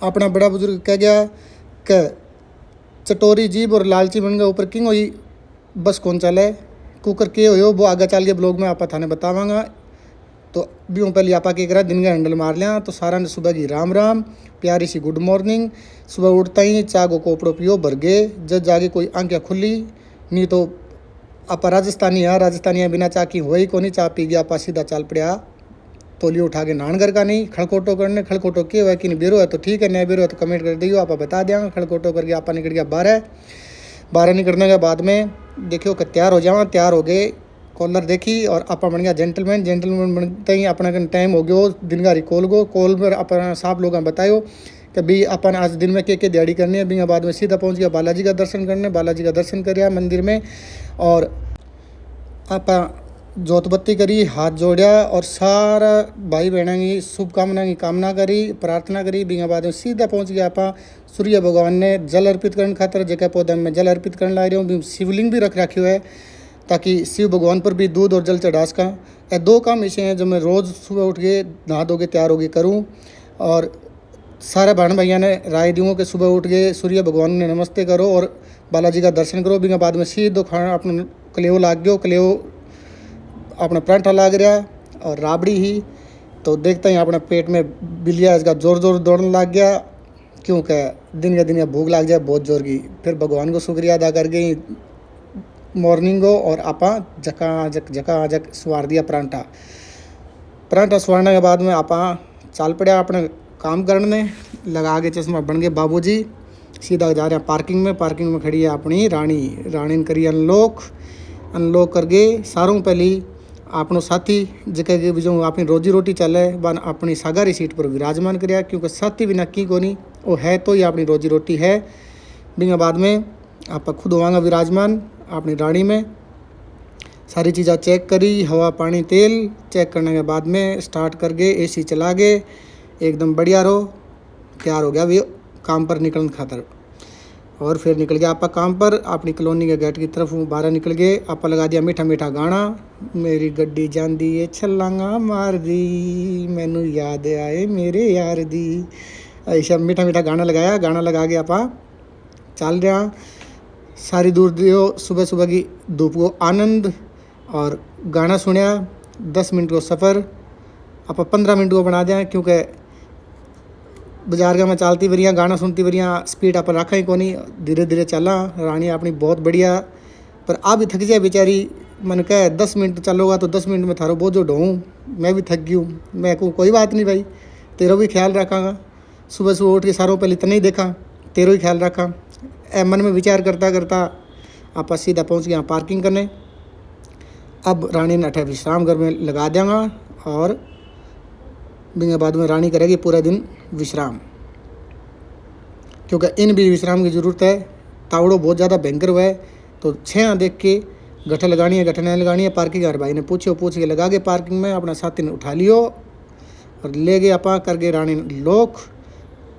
अपना बड़ा बुजुर्ग कह गया कि चटोरी जीभ और लालची बन गया ऊपर किंग हुई बस कौन चले कुकर के हो वो आगे चल के ब्लॉग में आप थाने बतावांगा। तो भी पहले आप करा दिन का हैंडल मार लिया। तो सारा ने सुबह की राम राम प्यारी सी गुड मॉर्निंग। सुबह उठता ही चाह को कोपड़ो पियो भर गए जब जाके कोई आंखें खुली नहीं तो आप राजस्थानी बिना चाह की हो ही को नहीं चाह पी गया आप सीधा चाल पड़ा तोलियो उठा के नानगर का नहीं खड़कोटो करने खड़कोटो के हुआ कि नहीं बेरो है तो ठीक है नहीं बेरो है तो कमेंट कर दियो आप बता देंगे। खड़कोटो करके आप निकल गया 12 निकलने के बाद में देखियो कि तैयार हो जाओ तैयार हो गए कॉलर देखी और आप बन गया जेंटलमैन बनते ही अपना टाइम हो गया दिन गारी कॉल पर अपना साफ लोग बतायो कि भाई अपन आज दिन में के दिहाड़ी करनी है। भी बाद में सीधा पहुंच गया बालाजी का दर्शन करने बालाजी का दर्शन कर मंदिर में और आप जोतबत्ती करी हाथ जोड़ा और सारा भाई बहनों की शुभकामना की कामना करी प्रार्थना करी। भी बाद में सीधा पहुंच गया आप सूर्य भगवान ने जल अर्पित करने खातर जगह पौधा में जल अर्पित करने ला रही हूँ। शिवलिंग भी रख रखी है ताकि शिव भगवान पर भी दूध और जल चढ़ा सका। ये 2 काम ऐसे हैं जो मैं रोज़ सुबह उठ के नहा धो के तैयार होके करूँ। और सारे बहन भैया ने राय दूँ कि सुबह उठ के सूर्य भगवान ने नमस्ते करो और बालाजी का दर्शन करो। भी बाद में सीधो खाना अपना कलेव लाग गयो कलेव अपना परांठा लाग रहा और राबड़ी ही तो देखते ही अपने पेट में बिलिया इसका जोर दौड़ने लग गया क्योंकि दिन भूख लग जाए बहुत जोर की। फिर भगवान को शुक्रिया अदा कर गई मॉर्निंग को और आप झका सवार दिया परांठा सवारने के बाद में आप चाल पड़ा अपने काम करने लगा के चश्मा बन गए बाबूजी सीधा जा रहे हैं पार्किंग में खड़ी है अपनी रानी ने करी अनलॉक कर गए सारों पहली अपनो साथी जगह के जो अपनी रोजी रोटी चले बन अपनी सागारी सीट पर विराजमान कराया क्योंकि साथी बिना की कोनी वो है तो ही अपनी रोजी रोटी है। बिना बाद में आप खुद होवांगा विराजमान अपनी रानी में सारी चीज़ें चेक करी हवा पानी तेल चेक करने के बाद में स्टार्ट कर गए एसी चला गए एकदम बढ़िया रहो तैयार हो गया भी काम पर निकलने खातर। और फिर निकल गया आप काम पर अपनी कॉलोनी के गेट की तरफ बाहर निकल गए आप लगा दिया मीठा गाना मेरी गड्डी जांदी है छलांगा मार दी मैनू याद आए मेरे यार दी ऐसा मीठा गाना लगा के आप चल रहा सारी दूर दियो सुबह की धूप को आनंद और गाना सुनिया 10 मिनट को सफ़र आप 15 मिनट को बना दें क्योंकि बाजार में चलती वरियाँ गाना सुनती वरियाँ स्पीड आप रखा ही कोनी धीरे चला रानी अपनी बहुत बढ़िया पर आप भी थक जाए बेचारी मन कह 10 मिनट चलोगा तो 10 मिनट में थारो बोझो ढोऊँ मैं भी थक गई हूँ मैं कहूँ कोई बात नहीं भाई तेरो भी ख्याल रखांगा सुबह उठ के सारों पहले इतना ही देखा तेरो ही ख्याल रखा मन में विचार करता आप सीधा पहुँच गया पार्किंग करने। अब रानी ने अठे विश्राम घर में लगा देंगे और बिना बाद में रानी करेगी पूरा दिन विश्राम क्योंकि इन भी विश्राम की ज़रूरत है। तावड़ो बहुत ज़्यादा भयंकर हुआ है तो 6 देख के गठा लगानी है गठा नहीं लगानी है पार्किंग हर भाई ने पूछ के लगा के पार्किंग में अपना साथी ने उठा लियो और ले गए आप कर गए रानी लोक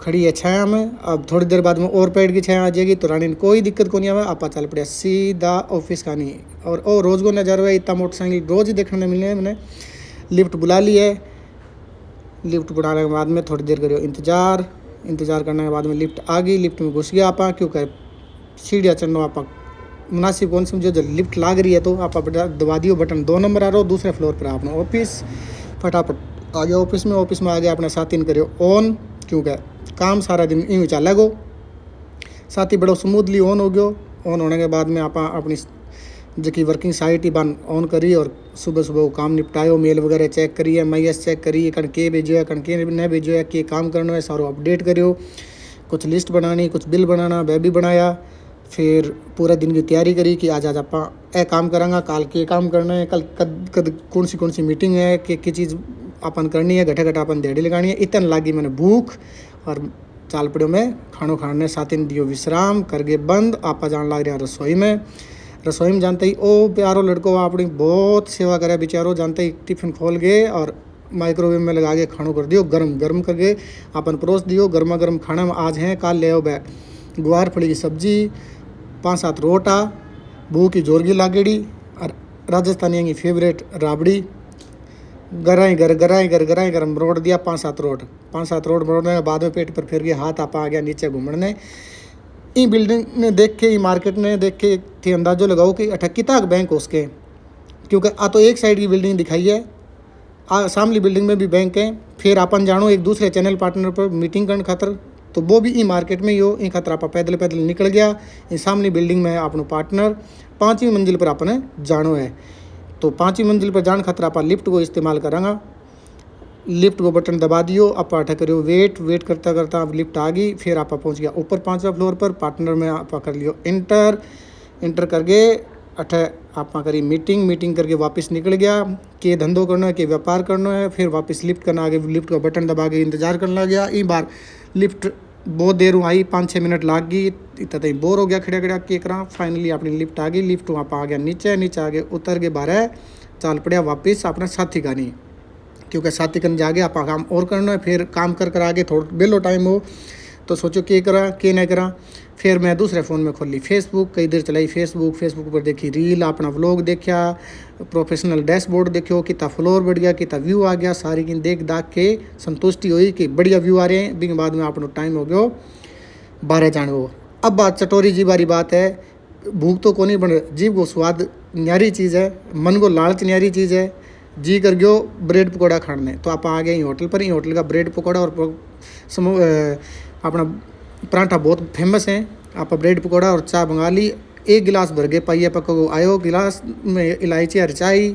खड़ी है छाया में। अब थोड़ी देर बाद में और पेड़ की छाया आ जाएगी तो रानी ने कोई दिक्कत को नहीं आवा आप चल पड़ा सीधा ऑफिस का नहीं। और ओ रोज़ को नज़र हुआ इतना मोटरसाइकिल रोज़ ही देखने मिले मैंने लिफ्ट बुला ली है। लिफ्ट बुलाने के बाद में थोड़ी देर करियो इंतज़ार करने के बाद में लिफ्ट आ गई लिफ्ट में घुस गया आप क्योंकि सीढ़ियाँ चढ़ना आप मुनासिब कौन समझो जब लिफ्ट लाग रही है तो आप दबा दियो बटन 2 नंबर आ रहा हो दूसरे फ्लोर पर अपना ऑफिस फटाफट आ गया ऑफिस में आ गया अपना साथी ने करियो ऑन क्योंकि काम सारा दिन यूँ चला गो साथी बड़ा स्मूथली ऑन हो गयो। ऑन होने के बाद में आप अपनी जबकि वर्किंग साइट ही बन ऑन करी और सुबह वो काम निपटायो मेल वगैरह चेक करिए मैस चेक करिए कण के भेजो है कण के नहीं भेजो है के काम करना है सारो अपडेट करियो कुछ लिस्ट बनानी कुछ बिल बनाना वह भी बनाया। फिर पूरा दिन की तैयारी करी कि आज आप ए काम करांगा काल के काम करना है कल कद कौन सी मीटिंग है कि चीज़ अपन करनी है घटा अपन दिहाड़ी लगानी है। इतन लागी मैंने भूख और चाल पड़ो मैं खानो खाने साथ इन दियो विश्राम करके बंद आप जान लग रहा रसोई में जानते ही ओ प्यारो लड़को अपनी बहुत सेवा करे बेचारो जानते ही टिफिन खोल गए और माइक्रोवेव में लगा के खानो कर दियो गर्म करके अपन परोस दियो गर्मा खाना में आज हैं काल ले आओ बै गुआर फली की सब्जी 5-7 रोटा भूख की जोरगी लागेड़ी और राजस्थानियों की फेवरेट राबड़ी गराई घर रोड दिया 5-7 रोड मोड़ने के बाद में पेट पर फिर गया, हाथ आप आ गया नीचे घूमने। ई बिल्डिंग ने देख के, ई मार्केट ने देख के थे अंदाजो लगाओ कि अठा कितना बैंक हो उसके, क्योंकि आ तो एक साइड की बिल्डिंग दिखाई है, आ सामली बिल्डिंग में भी बैंक है। फिर अपन जानो एक दूसरे चैनल पार्टनर पर मीटिंग करने खातर, तो वो भी ई मार्केट में ही हो। ई खातर आप पैदल पैदल निकल गया। ई सामनी बिल्डिंग में अपनो पार्टनर 5वीं मंजिल पर अपने जानो है। तो 5वीं मंजिल पर जाने खातर आप लिफ्ट को इस्तेमाल करांगा। लिफ्ट को बटन दबा दियो, आप अठा करियो वेट करता करता आप लिफ्ट आ गई। फिर आप पहुंच गया ऊपर 5वां फ्लोर पर। पार्टनर में आप कर लियो इंटर करके अठा आप करी मीटिंग करके वापस निकल गया। के धंधो करना है, के व्यापार करना है। फिर वापस लिफ्ट करना आगे, लिफ्ट का बटन दबा के इंतजार करने लग गया। ई बार लिफ्ट बहुत देर आई, 5-6 मिनट लाग गई। इतना तक बोर हो गया खड़ा के करा। फाइनली अपनी लिफ्ट आ गई। लिफ्ट वहाँ पर आ गया नीचे आ गए, उतर के बाहर चल पड़ा वापस अपना साथी का नहीं, क्योंकि साथी कन जाके आप काम और करना है। फिर काम कर आगे थोड़ा बेलो टाइम हो तो सोचो के करा के नहीं करा। फिर मैं दूसरे फ़ोन में खोली फेसबुक, कई देर चलाई फेसबुक पर देखी रील, अपना व्लॉग देखा, प्रोफेशनल डैशबोर्ड देखो, कितना फ्लोर बढ़ गया, कितना व्यू आ गया। सारी की देख दाख के संतुष्टि हुई कि बढ़िया व्यू आ रहे हैं। बिन बाद में अपना टाइम हो गया 12 जाने हो। अब बात चटोरी जी वाली बात है। भूख तो को नहीं बन, जीभ को स्वाद न्यारी चीज़ है, मन को लालच न्यारी चीज़ है। जी कर गयो ब्रेड पकौड़ा खाने, तो आप आ गए होटल पर। ही होटल का ब्रेड पकौड़ा और अपना पराठा बहुत फेमस है। आप ब्रेड पकौड़ा और चाय मंगा ली, एक गिलास भर गए पाइया पको आयो, गिलास में इलायची और चाय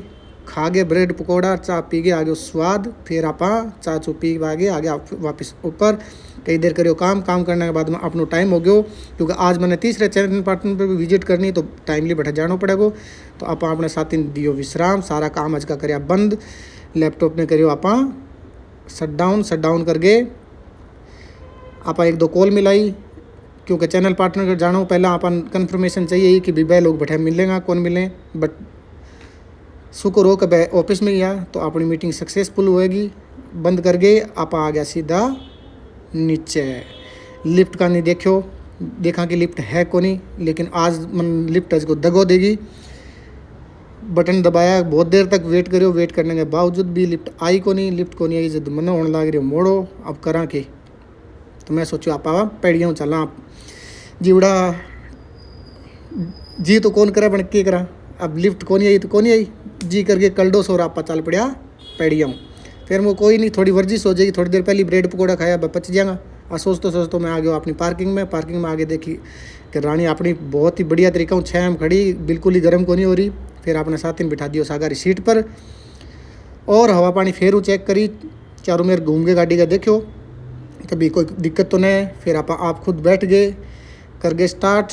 खा गए, ब्रेड पकौड़ा चाय पी गए, आगे स्वाद। फिर आप चाय चू पी आगे आप वापस ऊपर कई देर करियो काम करने के बाद में अपनो टाइम हो गयो। क्योंकि आज मैंने तीसरे चैनल पार्टनर पर भी विजिट करनी, तो टाइमली बैठा जाना पड़ेगा। तो आप अपने साथी दियो विश्राम, सारा काम आज का करिया बंद, लैपटॉप ने करियो आप शट डाउन करके आप 1-2 कॉल मिलाई। क्योंकि चैनल पार्टनर कर जानो पहला अपन कन्फर्मेशन चाहिए कि भाई लोग बैठे मिलेगा कौन मिले। बट शुक्र हो कि ऑफिस में गया तो अपनी मीटिंग सक्सेसफुल होएगी। बंद कर गए आप आ गया सीधा नीचे। लिफ्ट का नहीं देखा कि लिफ्ट है को नहीं, लेकिन आज मन लिफ्ट इसको दगो देगी। बटन दबाया, बहुत देर तक वेट करो, वेट करने के बावजूद भी लिफ्ट आई को नहीं आई। जब मन होने लग रही मोड़ो अब करा के, तो मैं सोचो आप पैड़ियों चला आप जीवड़ा जी तो कौन करा बन के करा। अब लिफ्ट को नहीं आई तो कौन आई जी करके कलडो सो आप चल पड़ा पैड़ियों। फिर वो कोई नहीं, थोड़ी वर्जिश हो जाएगी। थोड़ी देर पहले ब्रेड पकौड़ा खाया बच जाएगा। और सोचते मैं आ गया अपनी पार्किंग में आगे देखी कि रानी अपनी बहुत ही बढ़िया तरीका 6 में खड़ी, बिल्कुल ही गर्म को नहीं हो रही। फिर अपने साथी ने बिठा दियो सागारी सीट पर और हवा पानी फेरू चेक करी, चारों मेरे घूम के गाड़ी का देखो कभी कोई दिक्कत तो नहीं। फिर आप खुद बैठ गए, कर गए स्टार्ट,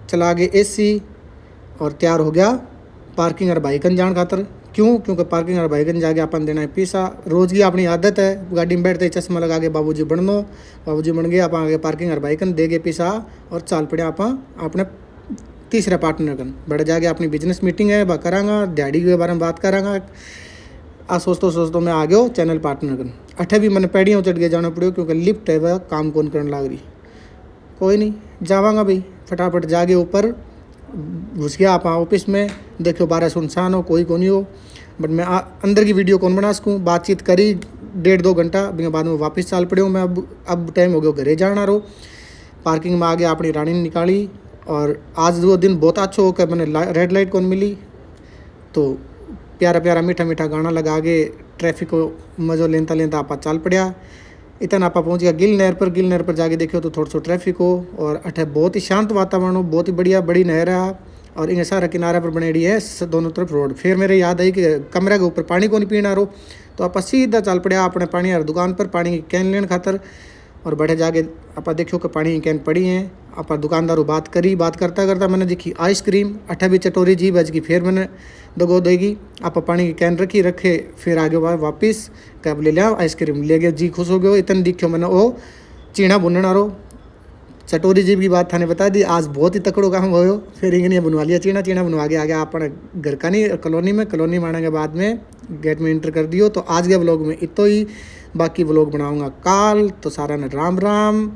चला गए एसी और तैयार हो गया पार्किंग और बाइकन जान खातर। क्योंकि पार्किंग और बाइकन जाके अपन देना है पैसा। रोज़ की अपनी आदत है, गाड़ी में बैठते चश्मा लगा के बाबूजी बन गए। आप आगे पार्किंग और बाइकन दे गए पैसा और चाल पड़े आप अपने तीसरे पार्टनर कन बढ़ जाके अपनी बिजनेस मीटिंग है वह करांगा, दिहाड़ी के बारे में बात करांगा। सोचतो मैं आ गया चैनल पार्टनर कन। अठे भी मैंने पैड़ियों चढ़ के जाना पड़े, क्योंकि लिफ्ट है वह काम कौन करने लग रही। कोई नहीं जावांगा भाई, फटाफट जाके ऊपर घुस गया आप ऑफिस में। देखो 12 सुनसान हो, कोई को नहीं हो। बट मैं अंदर की वीडियो कौन बना सकूँ। बातचीत करी 1.5-2 घंटा, बाद में वापस चाल पड़े हूँ मैं। अब टाइम हो गया घरे जाना रो। पार्किंग में आ गया, अपनी रानी निकाली। और आज वो दिन बहुत अच्छा हो कि मैंने रेड लाइट कौन मिली, तो प्यारा मीठा गाना लगा के ट्रैफिक को मज़ो लेता आप चल पड़ा। इतना आप पहुँच गया गिल नहर पर जाके देखो तो थोड़ा सा ट्रैफिक हो। और अठे बहुत ही शांत वातावरण हो, बहुत ही बढ़िया बड़ी नहर है। और इन सारा किनारा पर बनेड़ी है दोनों तरफ रोड। फिर मेरे याद आई कि कमरे के ऊपर पानी को नहीं पीना रो, तो आप सीधा चल पड़ा अपने पानी हर दुकान पर पानी की कैन लेने खातर। और बैठे जाके आप देखो कि पानी की कैन पड़ी हैं। आप दुकानदारों बात करता मैंने देखी आइसक्रीम। अठे भी चटोरी जी बज गई। फिर मैंने दगो देगी आप पानी की कैन रखे। फिर आगे वापस कैब ले लिया, आइसक्रीम ले गया, जी खुश हो गया। इतने दिखो मैंने वो चीना बुनना रो। चटोरी जी की बात थाने बता दी, आज बहुत ही तकड़ो काम हो। फिर इंगनी बनवा लिया चीना बनवा के आ गया अपने घर का नहीं कॉलोनी में आने के बाद में गेट में एंटर कर दियो। तो आज के व्लॉग में इतो ही, बाकी व्लॉग बनाऊंगा काल। तो सारा ने राम राम।